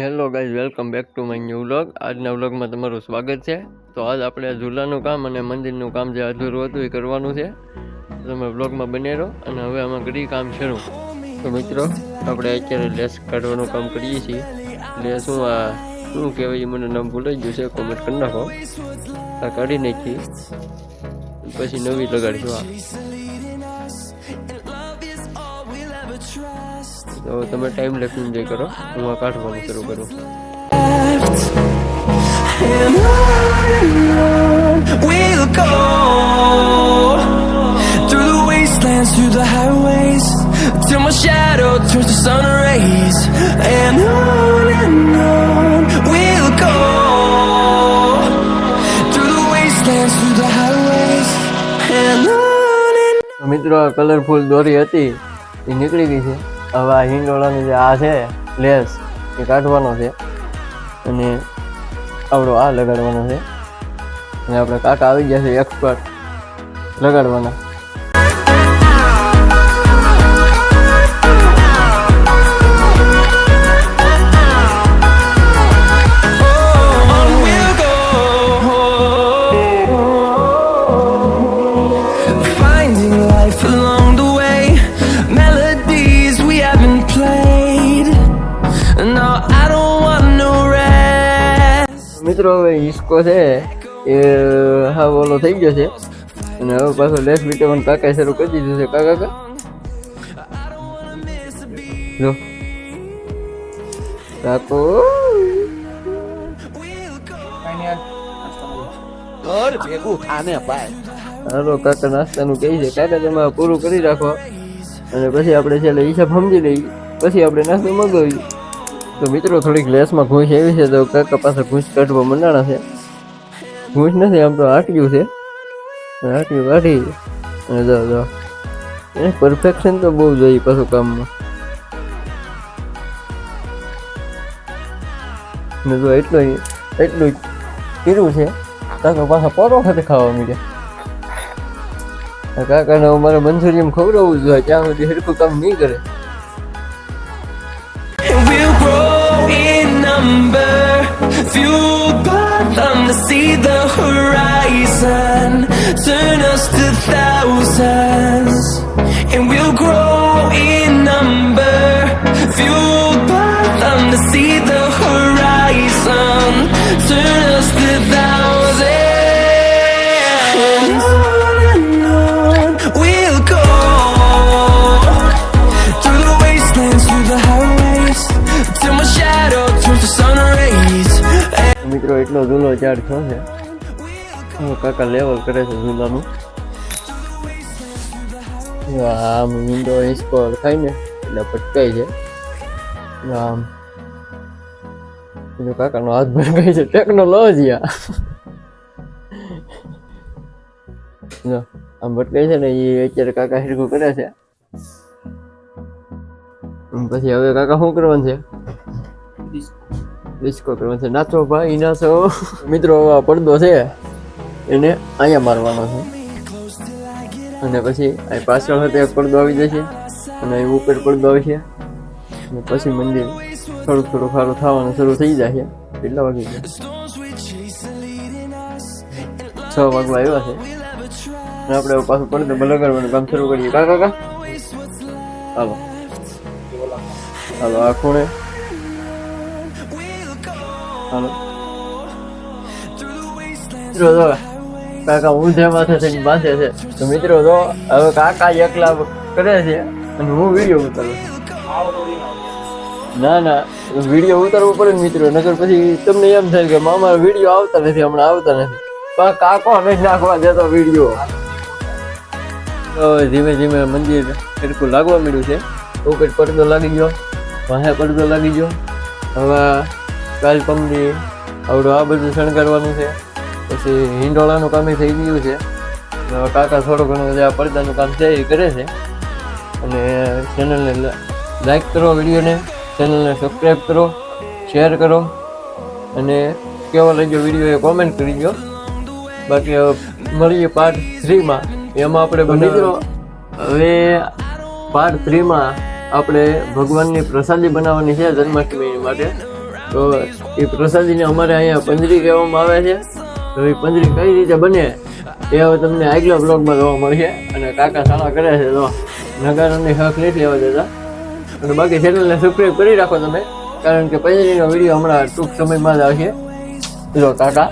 Hello guys, welcome back to my new vlog. આજના વ્લોગમાં તમારું સ્વાગત છે. તો આજ આપણે ઝૂલાનું કામ અને મંદિરનું કામ જે અધૂરું હતું એ કરવાનું છે. તમે વ્લોગમાં બને રહો અને હવે આમાં કરી કામ શરૂ. તો મિત્રો, આપણે અત્યારે લેસ કાઢવાનું કામ કરીએ છીએ. લેસ શું કહેવાય મને નામ ભૂલાઈ ગયું છે, કોમેન્ટ કરી નાખો. આ કાઢી નાખી પછી નવી લગાડીશું. તો તમે ટાઈમ લેફ્ટ એન્જોય કરો, હું આ કાઢવાનું શરૂ કરું. We'll go through the wastelands, through the highways, till my shadow turns to sun rays. And on we'll go through the wastelands, through the highways, and on. મિત્રો, આ કલરફુલ દોરી હતી એ નીકળી ગઈ છે. હવે આ હિંડોળાની જે આ છે લેસ એ કાઢવાનો છે અને આપણો આ લગાડવાનો છે. અને આપણે કાકા આવી ગયા છે expert લગાડવાના. Finding life along the way, melodies we haven't played. No, I don't want no rest. મિત્રો, હવે હિસ્કો છે એ હા ઓલો થઈ ગયો છે અને હવે પાછો લેસ વિટેવન કાકાએ શરૂ કરી દીધું છે. કાકા જો કાકો હાલો કાકા નાસ્તાનું કહી છે. કાકા તમે પૂરું કરી રાખો અને પછી આપણે છેલ્લે હિસાબ સમજી લઈએ, પછી આપણે નાસ્તો મગાવીએ. તો મિત્રો, થોડીક લેસમાં ઘૂંસ એવી છે તો કાકા પાસે ઘૂંસ કાઢવા મંડાણા છે. ઘૂંસ નથી, આમ તો આટ્યું છે. આટ્યું કાઢી અને જો એને પરફેક્શન તો બહુ જોઈએ પાછું કામમાં. ને જો એટલું જ કર્યું છે. કાકા પાછા પરો ખાતે ખાવા મીડ્યા. કાકાને મારે મંચુરિયમ ખવડાવવું જોઈએ, ત્યાં સુધી હરખું કામ નહીં કરે. And we'll grow in number, fueled by them to see the horizon, turn us to thousands. And we'll grow in number, fueled by them to see the horizon, turn us to thousands. And on we'll go through the wastelands, through the highways, till my shadow turns to sun rays. મિત્રો, એટલો ઝૂલો charge થયો છે. કાકા level કરે છે ઝૂલાનું. આમ window હિસ્કો થાય ને એટલે પટકાય છે. આમ કાકાનો હાથ ભટકાય છે. ટેકનોલોજી આમ ભટકાય છે ને એ અત્યારે કાકા હિરકું કરે છે. પછી હવે કાકા શું કરવાનું છે? ડિસ્કો કરવાનો છે. નાચો ભાઈ નાચો. મિત્રો, આ પડદો છે એને અહીંયા મારવાનો છે અને પછી અહીં પાછળ હતો એક પડદો આવી જશે અને અહીં ઉપર પડદો આવશે અને પછી મંદિર થોડુંક સારું થવાનું શરૂ થઈ જશે. કેટલા વાગે છે? 6 વાગવા આવ્યા છે અને આપણે પાછું પડદો લગાડવાનું કામ શરૂ કરીએ. કાકા હાલો આ ખૂણે હાલો. મિત્રો, જો કાકા ઊંધે માથે થઈને બાંધે છે. તો મિત્રો, જો હવે કાકા એકલા કરે છે અને હું વિડીયો ઉતારું. ના વિડીયો ઉતારવો પડે ને મિત્રો, નકર પછી તમને એમ થાય કે મામા વિડીયો આવતા નથી, હમણાં આવતા નથી. પણ કાકો નથી નાખવા દેતો વિડીયો. ધીમે ધીમે મંદિર સરખું લાગવા મળ્યું છે. ઉપર પડદો લાગી ગયો, વાહે પડદો લાગી ગયો. હવે કાલ પમદી આવડું આ બધું શણગારવાનું છે. પછી હિંડોળાનું કામ થઈ ગયું છે. કાકા થોડું ઘણું જે આ પડદાનું કામ છે એ કરે છે. અને ચેનલને લાઈક કરો, વિડીયોને ચેનલને સબસ્ક્રાઈબ કરો, શેર કરો અને કેવો લાગ્યો વિડીયો એ કોમેન્ટ કરી દો. બાકી મળીએ પાર્ટ 3માં. એમાં આપણે મિત્રો હવે પાર્ટ 3માં આપણે ભગવાનની પ્રસાદી બનાવવાની છે જન્માષ્ટમી માટે. તો એ પ્રસાદીને અમારે અહીંયા પંજરી કહેવામાં આવે છે. તો એ પંજરી કઈ રીતે બને એ હવે તમને આગલા બ્લોગમાં જોવા મળશે. અને કાકા સાળા કરે છે તો નગારાની હક નથી લેવા દેતા. અને બાકી ચેનલને સબસ્ક્રાઈબ કરી રાખો તમે, કારણ કે પંજરીનો વિડીયો હમણાં ટૂંક સમયમાં જ આવશે. જો કાકા